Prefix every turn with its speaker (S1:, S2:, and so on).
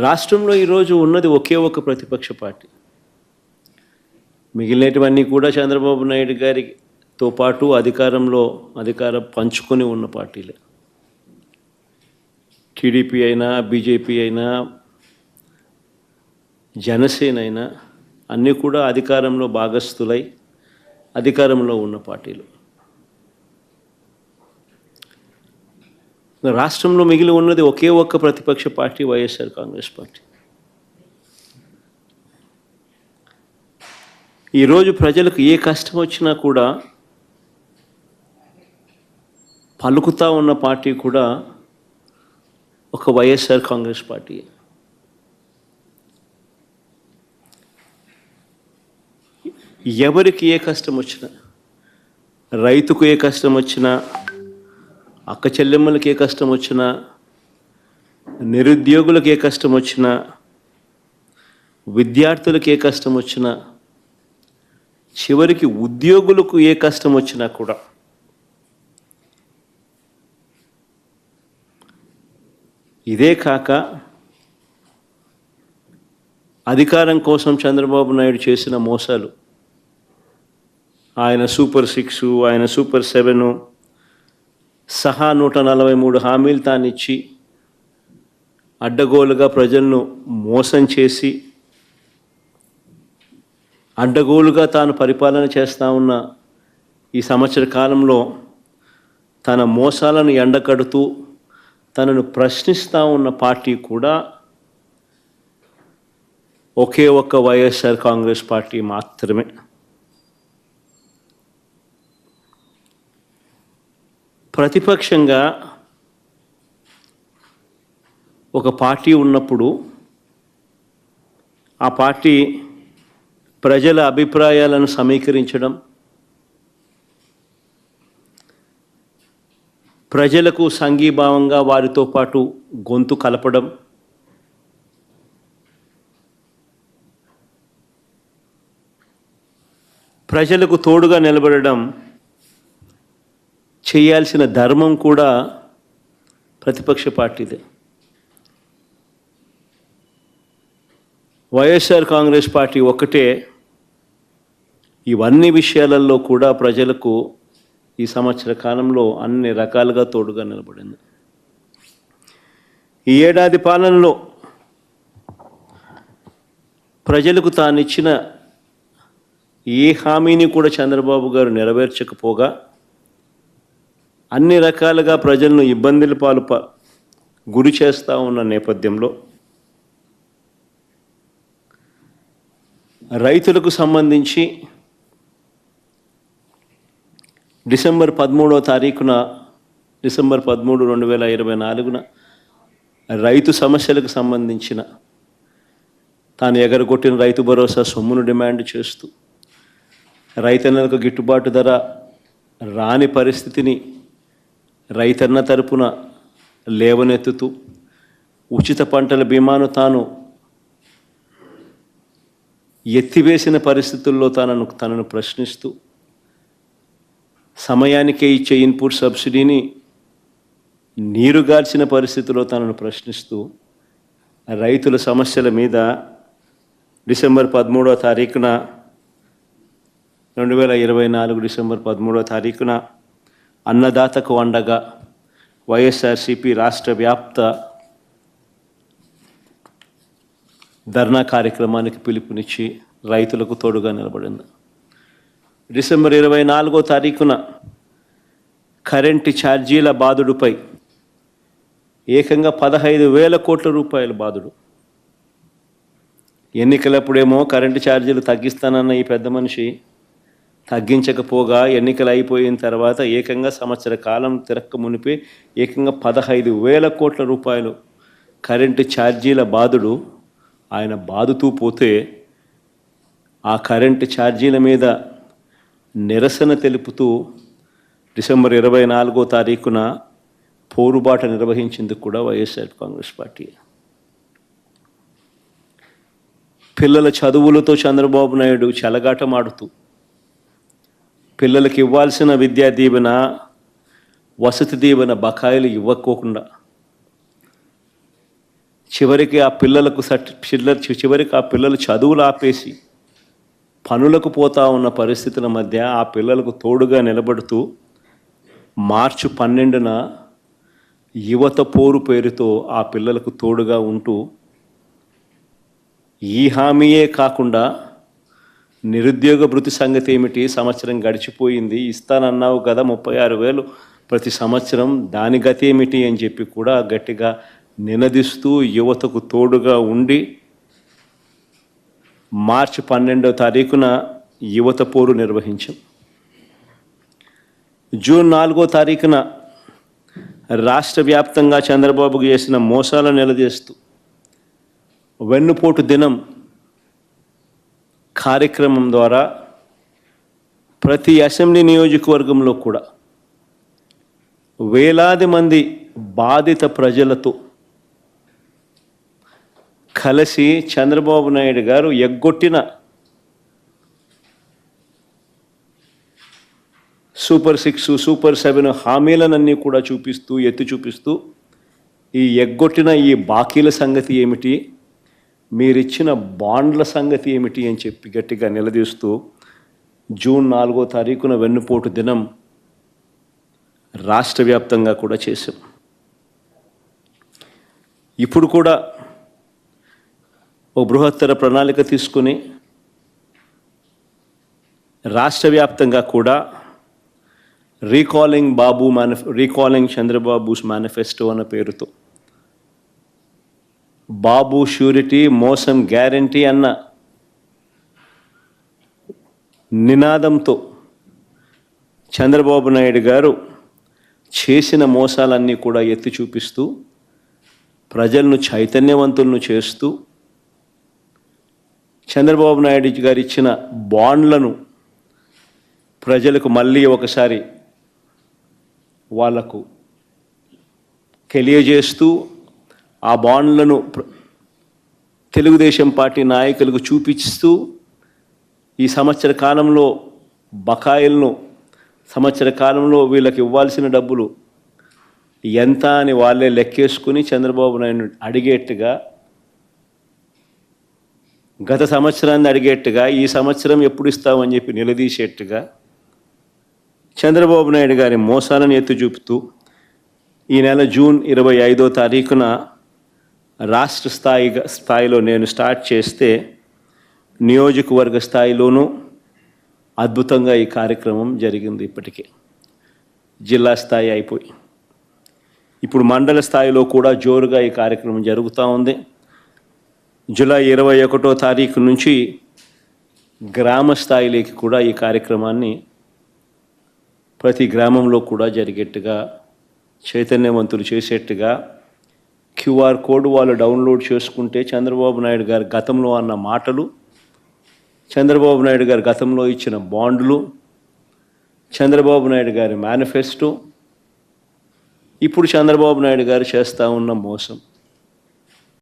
S1: రాష్ట్రంలో ఈరోజు ఉన్నది ఒకే ఒక ప్రతిపక్ష పార్టీ. మిగిలినటువన్నీ కూడా చంద్రబాబు నాయుడు గారితో పాటు అధికారం పంచుకొని ఉన్న పార్టీలే. టీడీపీ అయినా, బీజేపీ అయినా, జనసేన అయినా అన్నీ కూడా అధికారంలో భాగస్థులై అధికారంలో ఉన్న పార్టీలు. రాష్ట్రంలో మిగిలి ఉన్నది ఒకే ఒక్క ప్రతిపక్ష పార్టీ, వైఎస్ఆర్ కాంగ్రెస్ పార్టీ. ఈరోజు ప్రజలకు ఏ కష్టం వచ్చినా కూడా పలుకుతా ఉన్న పార్టీ కూడా ఒక వైఎస్ఆర్ కాంగ్రెస్ పార్టీ. ఎవరికి ఏ కష్టం వచ్చినా, రైతుకు ఏ కష్టం వచ్చినా, అక్క చెల్లెమ్మలకి ఏ కష్టం వచ్చినా, నిరుద్యోగులకు ఏ కష్టం వచ్చినా, విద్యార్థులకు ఏ కష్టం వచ్చినా, చివరికి ఉద్యోగులకు ఏ కష్టం వచ్చినా కూడా ఇదే కాక అధికారం కోసం చంద్రబాబు నాయుడు చేసిన మోసాలు, ఆయన సూపర్ 6, ఆయన సూపర్ 7 సహా 143 హామీలు తానిచ్చి అడ్డగోలుగా ప్రజలను మోసం చేసి అడ్డగోలుగా తాను పరిపాలన చేస్తూ ఉన్న ఈ సంవత్సర కాలంలో తన మోసాలను ఎండకడుతూ తనను ప్రశ్నిస్తూ ఉన్న పార్టీ కూడా ఒకే ఒక్క వైఎస్ఆర్ కాంగ్రెస్ పార్టీ మాత్రమే. ప్రతిపక్షంగా ఒక పార్టీ ఉన్నప్పుడు ఆ పార్టీ ప్రజల అభిప్రాయాలను సమీకరించడం, ప్రజలకు సంఘీభావంగా వారితో పాటు గొంతు కలపడం, ప్రజలకు తోడుగా నిలబడడం చేయాల్సిన ధర్మం కూడా ప్రతిపక్ష పార్టీదే. వైఎస్ఆర్ కాంగ్రెస్ పార్టీ ఒక్కటే ఇవన్నీ విషయాలలో కూడా ప్రజలకు ఈ సంవత్సర కాలంలో అన్ని రకాలుగా తోడుగా నిలబడింది. ఈ ఏడాది పాలనలో ప్రజలకు తానిచ్చిన ఏ హామీని కూడా చంద్రబాబు గారు నెరవేర్చకపోగా అన్ని రకాలుగా ప్రజలను ఇబ్బందుల పాలు గురి చేస్తూ ఉన్న నేపథ్యంలో రైతులకు సంబంధించి డిసెంబర్ 13, 2024 రైతు సమస్యలకు సంబంధించిన తాను ఎగరగొట్టిన రైతు భరోసా సొమ్మును డిమాండ్ చేస్తూ, రైతన్నలకు గిట్టుబాటు ధర రాని పరిస్థితిని రైతన్న తరపున లేవనెత్తుతూ, ఉచిత పంటల బీమాను తాను ఎత్తివేసిన పరిస్థితుల్లో తనను ప్రశ్నిస్తూ, సమయానికే ఇచ్చే ఇన్పుట్ సబ్సిడీని నీరుగాల్చిన పరిస్థితుల్లో తనను ప్రశ్నిస్తూ రైతుల సమస్యల మీద డిసెంబర్ 13, 2024 అన్నదాతకు అండగా వైఎస్ఆర్సీపీ రాష్ట్ర వ్యాప్త ధర్నా కార్యక్రమానికి పిలుపునిచ్చి రైతులకు తోడుగా నిలబడింది. డిసెంబర్ 24 కరెంటు ఛార్జీల బాదుడుపై ఏకంగా 15,000 కోట్ల రూపాయల బాదుడు. ఎన్నికలప్పుడేమో కరెంటు ఛార్జీలు తగ్గిస్తానన్న ఈ పెద్ద మనిషి తగ్గించకపోగా ఎన్నికలు అయిపోయిన తర్వాత ఏకంగా సంవత్సర కాలం తిరక్క మునిపే ఏకంగా 15,000 కోట్ల రూపాయలు కరెంటు ఛార్జీల బాదుడు ఆయన బాదుతూ పోతే, ఆ కరెంటు ఛార్జీల మీద నిరసన తెలుపుతూ డిసెంబర్ 24 పోరుబాట నిర్వహించింది కూడా వైఎస్ఆర్ కాంగ్రెస్ పార్టీ. పిల్లల చదువులతో చంద్రబాబు నాయుడు చెలగాటమాడుతూ పిల్లలకు ఇవ్వాల్సిన విద్యా దీవెన, వసతి దీవెన బకాయిలు ఇవ్వకోకుండా చివరికి ఆ పిల్లలకు చివరికి ఆ పిల్లలు చదువులు ఆపేసి పనులకు పోతా ఉన్న పరిస్థితుల మధ్య ఆ పిల్లలకు తోడుగా నిలబడుతూ మార్చి 12న యువత పోరు పేరుతో ఆ పిల్లలకు తోడుగా ఉంటూ ఈ హామీయే కాకుండా నిరుద్యోగ భృతి సంగతి ఏమిటి, సంవత్సరం గడిచిపోయింది, ఇస్తానన్నావు కదా 36,000 ప్రతి సంవత్సరం, దాని గతి ఏమిటి అని చెప్పి కూడా గట్టిగా నినదిస్తూ యువతకు తోడుగా ఉండి మార్చి 12వ తారీఖున యువత పోరు నిర్వహించాం. జూన్ 4వ తారీఖున రాష్ట్ర వ్యాప్తంగా చంద్రబాబుకు చేసిన మోసాలను నిలదీస్తూ వెన్నుపోటు దినం కార్యక్రమం ద్వారా ప్రతి అసెంబ్లీ నియోజకవర్గంలో కూడా వేలాది మంది బాధిత ప్రజలతో కలిసి చంద్రబాబు నాయుడు గారు ఎగ్గొట్టిన సూపర్ 6, సూపర్ 7 హామీలనన్నీ కూడా ఎత్తి చూపిస్తూ ఈ ఎగ్గొట్టిన ఈ బాకీల సంగతి ఏమిటి, మీరిచ్చిన బాండ్ల సంగతి ఏమిటి అని చెప్పి గట్టిగా నిలదీస్తూ జూన్ 4వ తారీఖున వెన్నుపోటు దినం రాష్ట్ర వ్యాప్తంగా కూడా చేశాం. ఇప్పుడు కూడా ఓ బృహత్తర ప్రణాళిక తీసుకుని రాష్ట్ర వ్యాప్తంగా కూడా రీకాలింగ్ చంద్రబాబుస్ మేనిఫెస్టో అన్న పేరుతో బాబు ష్యూరిటీ మోసం గ్యారంటీ అన్న నినాదంతో చంద్రబాబు నాయుడు గారు చేసిన మోసాలన్నీ కూడా ఎత్తి చూపిస్తూ ప్రజలను చైతన్యవంతులను చేస్తూ చంద్రబాబు నాయుడు గారు ఇచ్చిన బాండ్లను ప్రజలకు మళ్ళీ ఒకసారి వాళ్లకు తెలియజేస్తూ ఆ బాండ్లను తెలుగుదేశం పార్టీ నాయకులకు చూపిస్తూ ఈ సంవత్సర కాలంలో బకాయిలను, సంవత్సర కాలంలో వీళ్ళకి ఇవ్వాల్సిన డబ్బులు ఎంత అని వాళ్ళే లెక్కేసుకుని చంద్రబాబు నాయుడు అడిగేట్టుగా, గత సంవత్సరాన్ని అడిగేట్టుగా ఈ సంవత్సరం ఎప్పుడు ఇస్తామని చెప్పి నిలదీసేట్టుగా చంద్రబాబు నాయుడు గారి మోసాలను ఎత్తి చూపుతూ ఈ నెల జూన్ 25వ తారీఖున రాష్ట్ర స్థాయిలో నేను స్టార్ట్ చేస్తే నియోజకవర్గ స్థాయిలోనూ అద్భుతంగా ఈ కార్యక్రమం జరిగింది. ఇప్పటికే జిల్లా స్థాయి అయిపోయి ఇప్పుడు మండల స్థాయిలో కూడా జోరుగా ఈ కార్యక్రమం జరుగుతూ ఉంది. జూలై 21వ తారీఖు నుంచి గ్రామ స్థాయిలోకి కూడా ఈ కార్యక్రమాన్ని ప్రతి గ్రామంలో కూడా జరిగేట్టుగా, చైతన్యవంతులు చేసేట్టుగా, క్యూఆర్ కోడ్ వాళ్ళు డౌన్లోడ్ చేసుకుంటే చంద్రబాబు నాయుడు గారు గతంలో అన్న మాటలు, చంద్రబాబు నాయుడు గారు గతంలో ఇచ్చిన బాండ్లు, చంద్రబాబు నాయుడు గారి మేనిఫెస్టో, ఇప్పుడు చంద్రబాబు నాయుడు గారు చేస్తూ ఉన్న మోసం